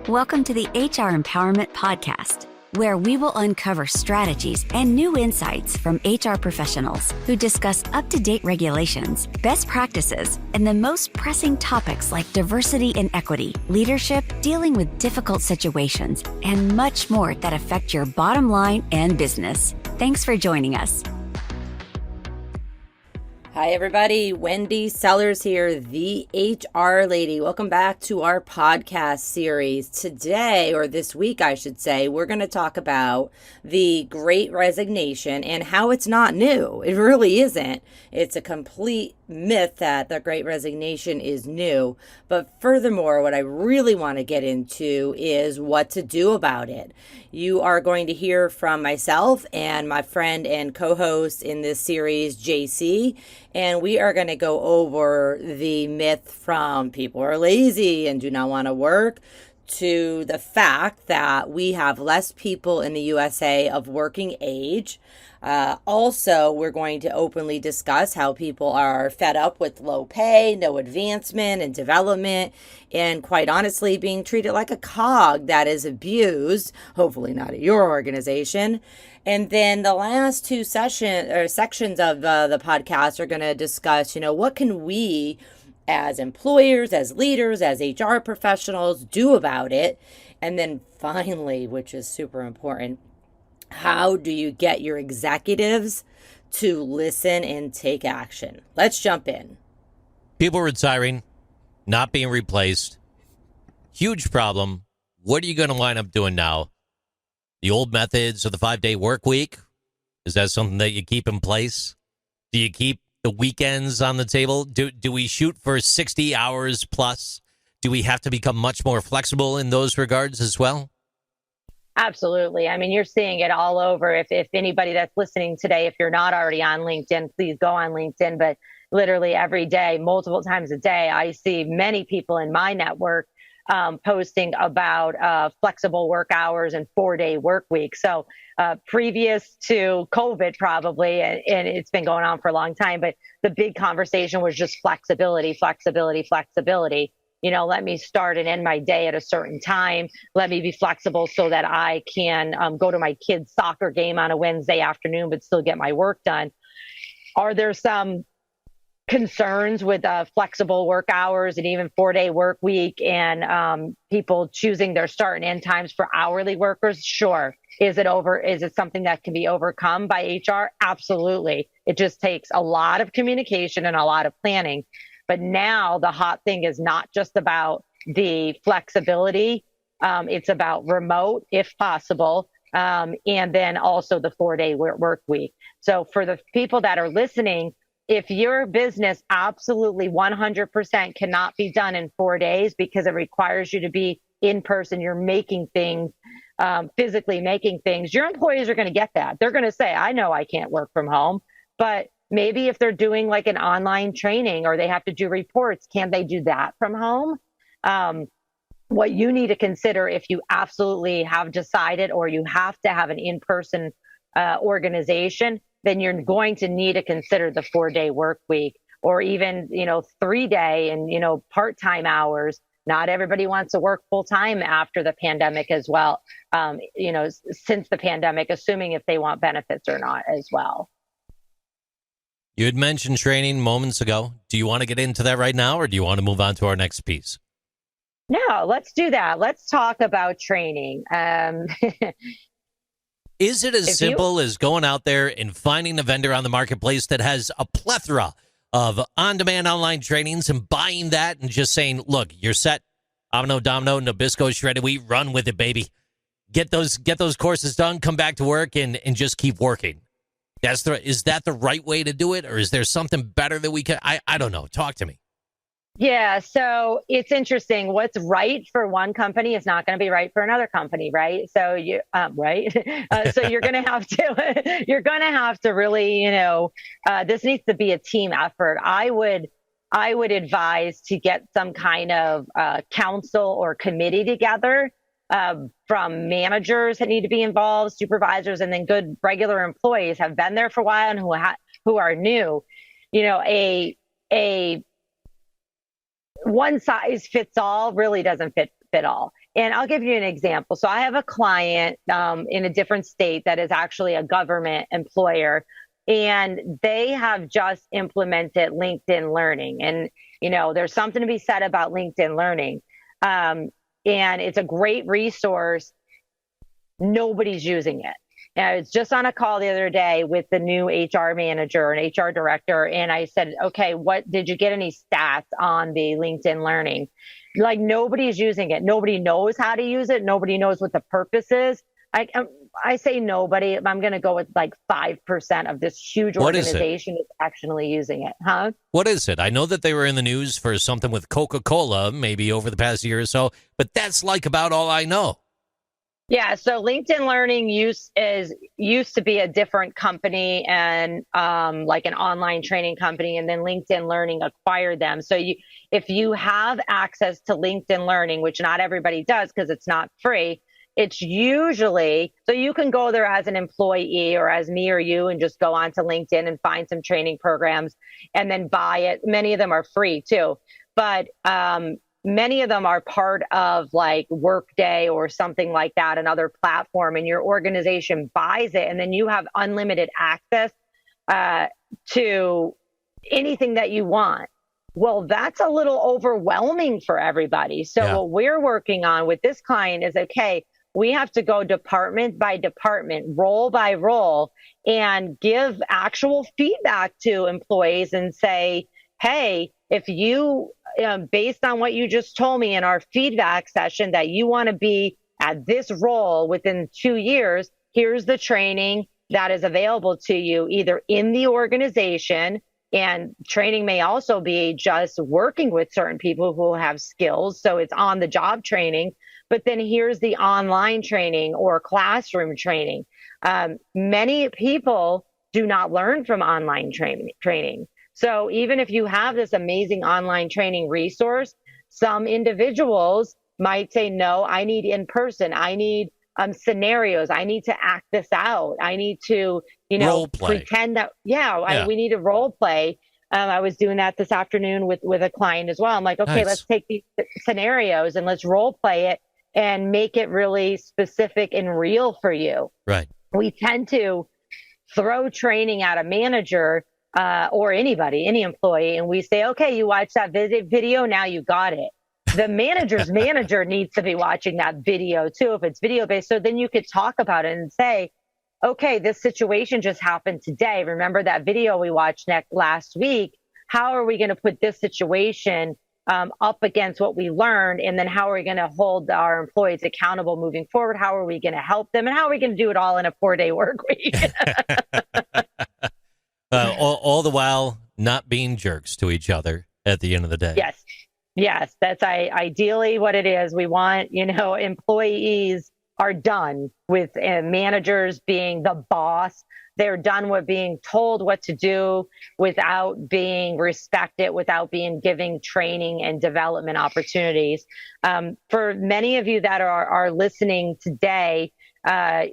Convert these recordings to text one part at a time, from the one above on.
Welcome to the HR Empowerment Podcast, where we will uncover strategies and new insights from HR professionals who discuss up-to-date regulations, best practices, and the most pressing topics like diversity and equity, leadership, dealing with difficult situations, and much more that affect your bottom line and business. Thanks for joining us. Hi, everybody. Wendy Sellers here, the HR lady. Welcome back to our podcast series. Today, or this week, I should say, we're going to talk about the Great Resignation and how it's not new. It really isn't. It's a complete myth that the Great Resignation is new. But furthermore, what I really want to get into is what to do about it. You are going to hear from myself and my friend and co-host in this series, JC, and we are going to go over the myth from people are lazy and do not want to work to the fact that we have less people in the USA of working age. Also, we're going to openly discuss how people are fed up with low pay, no advancement and development, and quite honestly, being treated like a cog that is abused, hopefully not at your organization. And then the last two sections of the podcast are going to discuss, what can we as employers, as leaders, as HR professionals do about it? And then finally, which is super important, how do you get your executives to listen and take action? Let's jump in. People retiring, not being replaced. Huge problem. What are you going to wind up doing now? The old methods of the 5-day work week? Is that something that you keep in place? Do you keep the weekends on the table? Do we shoot for 60 hours plus? Do we have to become much more flexible in those regards as well? Absolutely. I mean, you're seeing it all over. If anybody that's listening today, if you're not already on LinkedIn, please go on LinkedIn. But literally every day, multiple times a day, I see many people in my network posting about flexible work hours and 4-day work week. So previous to COVID, probably, and it's been going on for a long time, but the big conversation was just flexibility. Let me start and end my day at a certain time. Let me be flexible so that I can go to my kid's soccer game on a Wednesday afternoon, but still get my work done. Are there some concerns with flexible work hours and even 4-day work week and people choosing their start and end times for hourly workers? Sure. Is it something that can be overcome by HR? Absolutely. It just takes a lot of communication and a lot of planning. But now the hot thing is not just about the flexibility. It's about remote, if possible, and then also the 4-day work week. So for the people that are listening, if your business absolutely 100% cannot be done in 4 days because it requires you to be in person, you're making things, physically making things, your employees are going to get that. They're going to say, I know I can't work from home, but maybe if they're doing like an online training or they have to do reports, can they do that from home? What you need to consider if you absolutely have decided or you have to have an in-person organization, then you're going to need to consider the 4-day work week or even, 3-day and, part-time hours. Not everybody wants to work full time after the pandemic as well. Since the pandemic, assuming if they want benefits or not as well. You had mentioned training moments ago. Do you want to get into that right now, or do you want to move on to our next piece? No, let's do that. Let's talk about training. Is it as simple as going out there and finding a vendor on the marketplace that has a plethora of on-demand online trainings and buying that and just saying, look, you're set. Domino, Nabisco, shredded wheat, run with it, baby. Get those courses done, come back to work and just keep working. Is that the right way to do it, or is there something better that we can? I don't know. Talk to me. Yeah, so it's interesting. What's right for one company is not going to be right for another company, right? So right. So you're going to have to really, this needs to be a team effort. I would advise to get some kind of council or committee together. From managers that need to be involved, supervisors, and then good regular employees have been there for a while and who are new. A one size fits all really doesn't fit fit all. And I'll give you an example. So I have a client in a different state that is actually a government employer, and they have just implemented LinkedIn Learning. And, there's something to be said about LinkedIn Learning. And it's a great resource. Nobody's using it. I was just on a call the other day with the new HR manager and HR director, and I said, okay, what did you get any stats on the LinkedIn Learning? Like, nobody's using it. Nobody knows how to use it. Nobody knows what the purpose is. I say nobody. I'm going to go with like 5% of this huge organization is actually using it. Huh? What is it? I know that they were in the news for something with Coca-Cola maybe over the past year or so, but that's like about all I know. Yeah, so LinkedIn Learning used to be a different company and like an online training company, and then LinkedIn Learning acquired them. So if you have access to LinkedIn Learning, which not everybody does because it's not free, it's usually, so you can go there as an employee or as me or you and just go onto LinkedIn and find some training programs and then buy it. Many of them are free too, but many of them are part of like Workday or something like that, another platform, and your organization buys it, and then you have unlimited access to anything that you want. Well, that's a little overwhelming for everybody. So what we're working on with this client is, okay, we have to go department by department, role by role, and give actual feedback to employees and say, hey, if you, based on what you just told me in our feedback session, that you want to be at this role within 2 years, here's the training that is available to you either in the organization, and training may also be just working with certain people who have skills. So it's on the job training, but then here's the online training or classroom training. Many people do not learn from online training. So even if you have this amazing online training resource, some individuals might say, no, I need in person. I need scenarios. I need to act this out. I need to, pretend that, we need to role play. I was doing that this afternoon with a client as well. I'm like, okay, let's take these scenarios and let's role play it and make it really specific and real for you. Right. We tend to throw training at a manager or anybody, any employee, and we say, okay, you watch that video, now you got it. The manager's manager needs to be watching that video too, if it's video based. So then you could talk about it and say, okay, this situation just happened today. Remember that video we watched last week? How are we going to put this situation up against what we learned? And then how are we going to hold our employees accountable moving forward? How are we going to help them? And how are we going to do it all in a 4-day work week? All the while not being jerks to each other at the end of the day. Yes, that's ideally what it is. We want, employees are done with managers being the boss. They're done with being told what to do without being respected, without being giving training and development opportunities. For many of you that are listening today,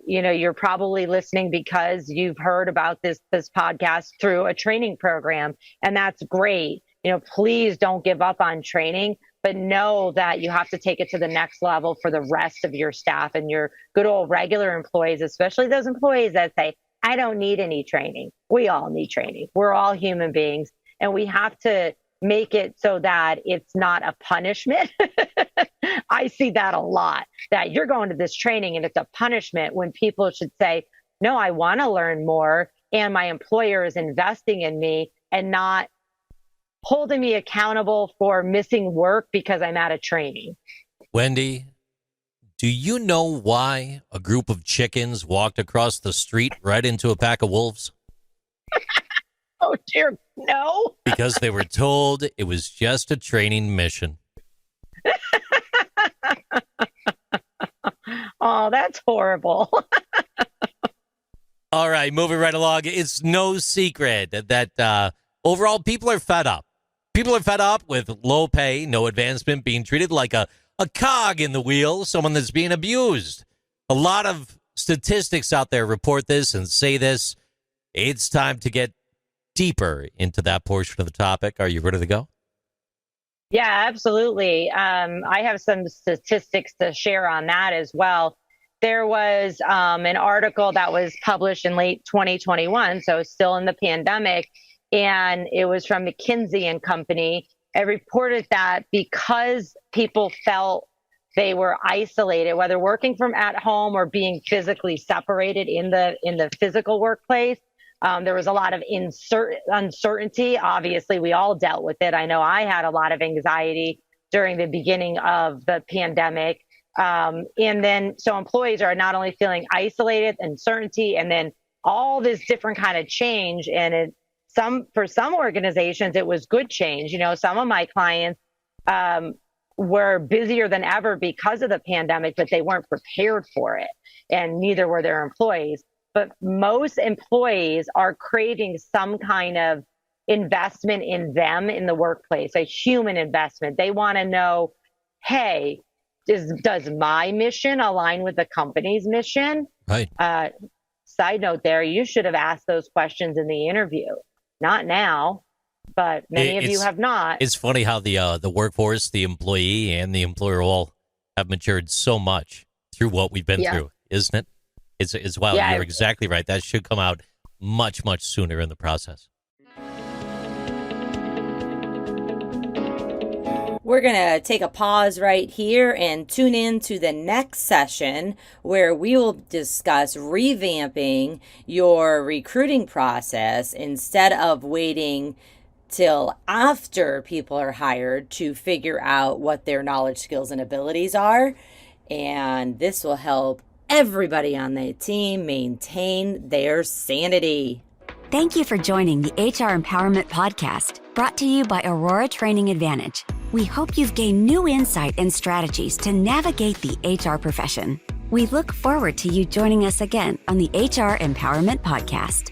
you're probably listening because you've heard about this podcast through a training program, and that's great. Please don't give up on training, but know that you have to take it to the next level for the rest of your staff and your good old regular employees, especially those employees that say, I don't need any training. We all need training. We're all human beings, and we have to make it so that it's not a punishment. I see that a lot, that you're going to this training and it's a punishment, when people should say, no, I want to learn more, and my employer is investing in me and not holding me accountable for missing work because I'm at a training. Wendy, do you know why a group of chickens walked across the street right into a pack of wolves? Oh, dear, no. Because they were told it was just a training mission. Oh, that's horrible. All right, moving right along. It's no secret that overall people are fed up. People are fed up with low pay, no advancement, being treated like a cog in the wheel, someone that's being abused. A lot of statistics out there report this and say this. It's time to get deeper into that portion of the topic. Are you ready to go? Yeah, absolutely. I have some statistics to share on that as well. There was an article that was published in late 2021, so still in the pandemic, and it was from McKinsey and Company. It reported that because people felt they were isolated, whether working from at home or being physically separated in the physical workplace, there was a lot of uncertainty. Obviously, we all dealt with it. I know I had a lot of anxiety during the beginning of the pandemic. And then, so employees are not only feeling isolated, uncertainty, and then all this different kind of change. And for some organizations, it was good change. You know, some of my clients were busier than ever because of the pandemic, but they weren't prepared for it, and neither were their employees. But most employees are craving some kind of investment in them in the workplace, a human investment. They want to know, hey, does my mission align with the company's mission? Right. Side note there, you should have asked those questions in the interview. Not now, but many of you have not. It's funny how the workforce, the employee, and the employer all have matured so much through what we've been through, isn't it? It's wild. Yeah, You're exactly right. That should come out much, much sooner in the process. We're going to take a pause right here and tune in to the next session where we will discuss revamping your recruiting process instead of waiting till after people are hired to figure out what their knowledge, skills, and abilities are. And this will help everybody on the team maintain their sanity. Thank you for joining the HR Empowerment Podcast, brought to you by Aurora Training Advantage. We hope you've gained new insight and strategies to navigate the HR profession. We look forward to you joining us again on the HR Empowerment Podcast.